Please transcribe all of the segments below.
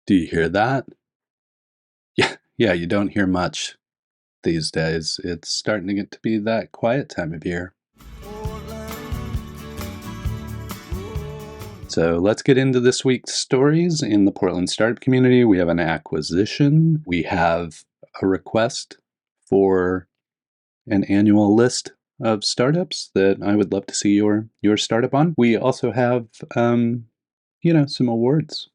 Do you hear that? Yeah, you don't hear much these days. It's starting to get to be that quiet time of year. So let's get into this week's stories in the Portland startup community. We have an acquisition. We have a request for an annual list of startups that I would love to see your startup on. We also have, some awards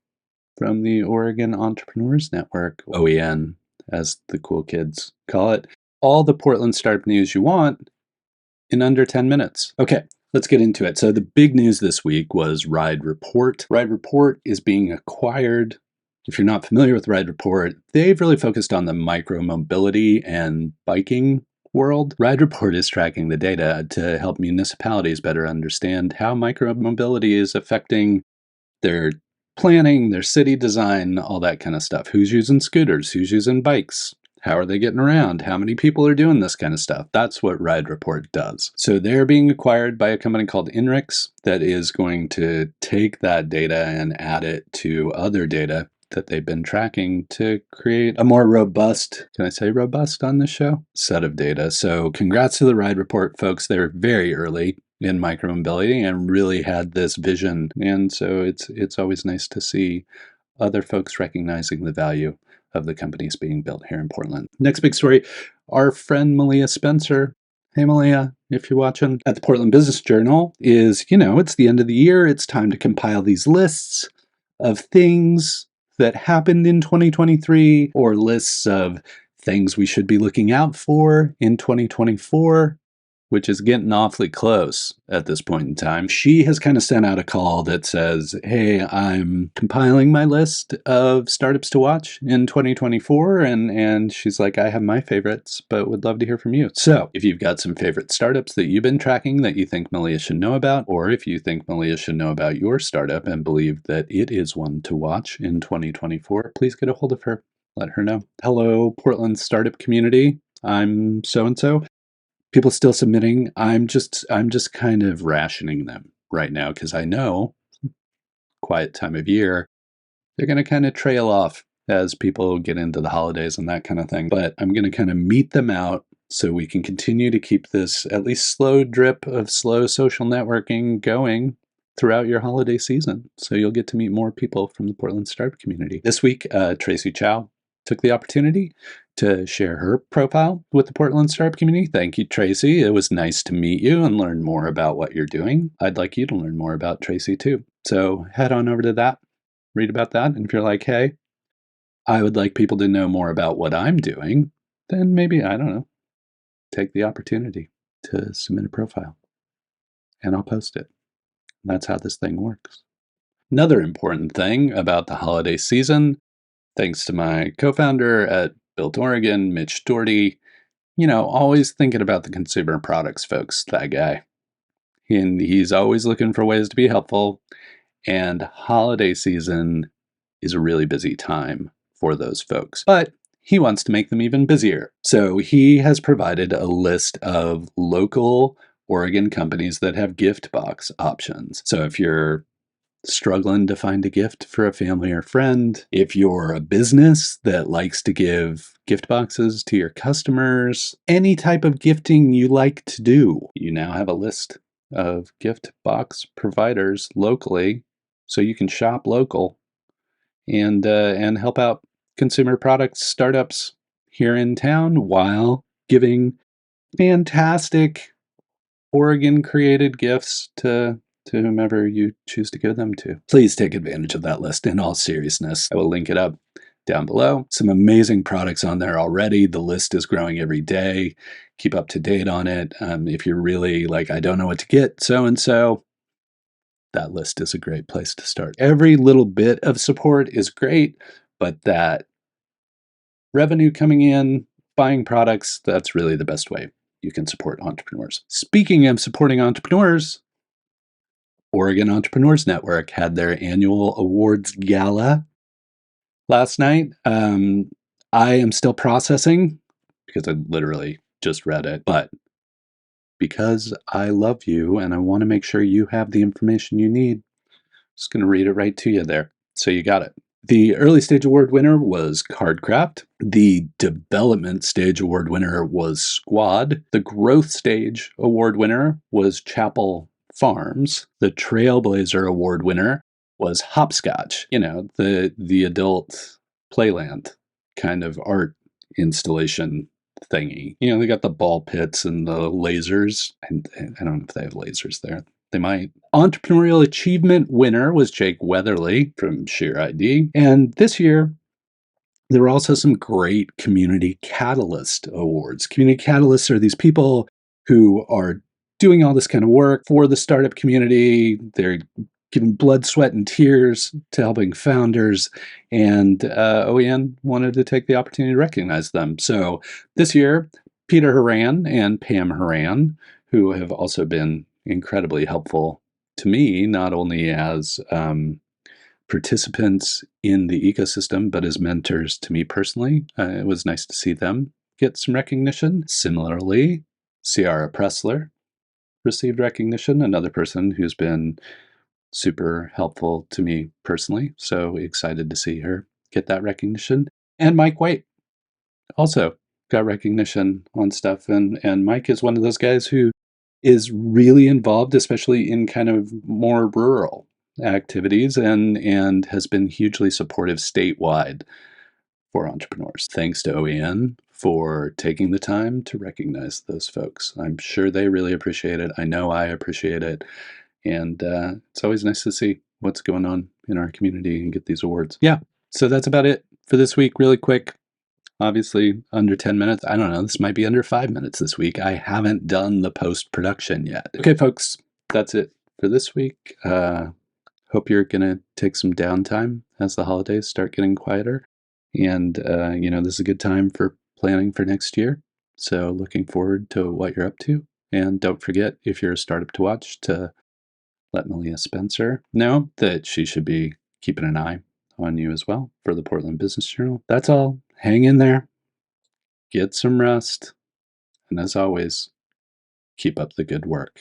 from the Oregon Entrepreneurs Network, OEN, as the cool kids call it. All the Portland startup news you want in under 10 minutes. Okay, let's get into it. So the big news this week was Ride Report. Ride Report is being acquired. If you're not familiar with Ride Report, they've really focused on the micro-mobility and biking world. Ride Report is tracking the data to help municipalities better understand how micro-mobility is affecting their planning, their city design, all that kind of stuff. Who's using scooters? Who's using bikes? How are they getting around? How many people are doing this kind of stuff? That's what Ride Report does. So they're being acquired by a company called Inrix that is going to take that data and add it to other data that they've been tracking to create a more robust, can I say robust on this show? Set of data. So congrats to the Ride Report folks. They're very early in micromobility and really had this vision. And so it's always nice to see other folks recognizing the value of the companies being built here in Portland. Next big story, our friend Malia Spencer. Hey Malia, if you're watching, at the Portland Business Journal is, it's the end of the year. It's time to compile these lists of things that happened in 2023 or lists of things we should be looking out for in 2024, which is getting awfully close at this point in time. She has kind of sent out a call that says, hey, I'm compiling my list of startups to watch in 2024. And she's like, I have my favorites, but would love to hear from you. So if you've got some favorite startups that you've been tracking that you think Malia should know about, or if you think Malia should know about your startup and believe that it is one to watch in 2024, please get a hold of her. Let her know. Hello, Portland startup community. I'm so-and-so. People still submitting. I'm just kind of rationing them right now because I know, quiet time of year, they're going to kind of trail off as people get into the holidays and that kind of thing. But I'm going to kind of meet them out so we can continue to keep this at least slow drip of slow social networking going throughout your holiday season. So you'll get to meet more people from the Portland startup community. This week, Tracy Chao took the opportunity to share her profile with the Portland startup community. Thank you, Tracy. It was nice to meet you and learn more about what you're doing. I'd like you to learn more about Tracy too. So head on over to that, read about that. And if you're like, hey, I would like people to know more about what I'm doing, then maybe, I don't know, take the opportunity to submit a profile and I'll post it. That's how this thing works. Another important thing about the holiday season, thanks to my co-founder at Built Oregon, Mitch Doherty, always thinking about the consumer products folks, that guy. And he's always looking for ways to be helpful. And holiday season is a really busy time for those folks. But he wants to make them even busier. So he has provided a list of local Oregon companies that have gift box options. So if you're struggling to find a gift for a family or friend, if you're a business that likes to give gift boxes to your customers, any type of gifting you like to do, you now have a list of gift box providers locally so you can shop local and help out consumer products startups here in town while giving fantastic Oregon created gifts to whomever you choose to give them to. Please take advantage of that list in all seriousness. I will link it up down below. Some amazing products on there already. The list is growing every day. Keep up to date on it. If you're really like, I don't know what to get, so-and-so, that list is a great place to start. Every little bit of support is great, but that revenue coming in, buying products, that's really the best way you can support entrepreneurs. Speaking of supporting entrepreneurs, Oregon Entrepreneurs Network had their annual awards gala last night. I am still processing because I literally just read it, but because I love you and I want to make sure you have the information you need, I'm just going to read it right to you there. So you got it. The early stage award winner was Cardcraft. The development stage award winner was Squad. The growth stage award winner was Chapel Farms. The Trailblazer award winner was Hopscotch. The adult playland kind of art installation thingy. They got the ball pits and the lasers. And I don't know if they have lasers there. They might. Entrepreneurial Achievement winner was Jake Weatherly from Sheer ID. And this year, there were also some great Community Catalyst awards. Community Catalysts are these people who are doing all this kind of work for the startup community. They're giving blood, sweat, and tears to helping founders. And OEN wanted to take the opportunity to recognize them. So this year, Peter Haran and Pam Haran, who have also been incredibly helpful to me, not only as participants in the ecosystem, but as mentors to me personally. It was nice to see them get some recognition. Similarly, Ciara Pressler received recognition, another person who's been super helpful to me personally. So excited to see her get that recognition. And Mike White also got recognition on stuff. And Mike is one of those guys who is really involved, especially in kind of more rural activities, and has been hugely supportive statewide for entrepreneurs. Thanks to OEN for taking the time to recognize those folks. I'm sure they really appreciate it. I know I appreciate it. And it's always nice to see what's going on in our community and get these awards. Yeah, so that's about it for this week. Really quick. Obviously, under 10 minutes. I don't know. This might be under 5 minutes this week. I haven't done the post production yet. Okay, folks, that's it for this week. Hope you're going to take some downtime as the holidays start getting quieter. And, this is a good time for planning for next year. So, looking forward to what you're up to. And don't forget, if you're a startup to watch, to let Malia Spencer know that she should be keeping an eye on you as well for the Portland Business Journal. That's all. Hang in there. Get some rest. And as always, keep up the good work.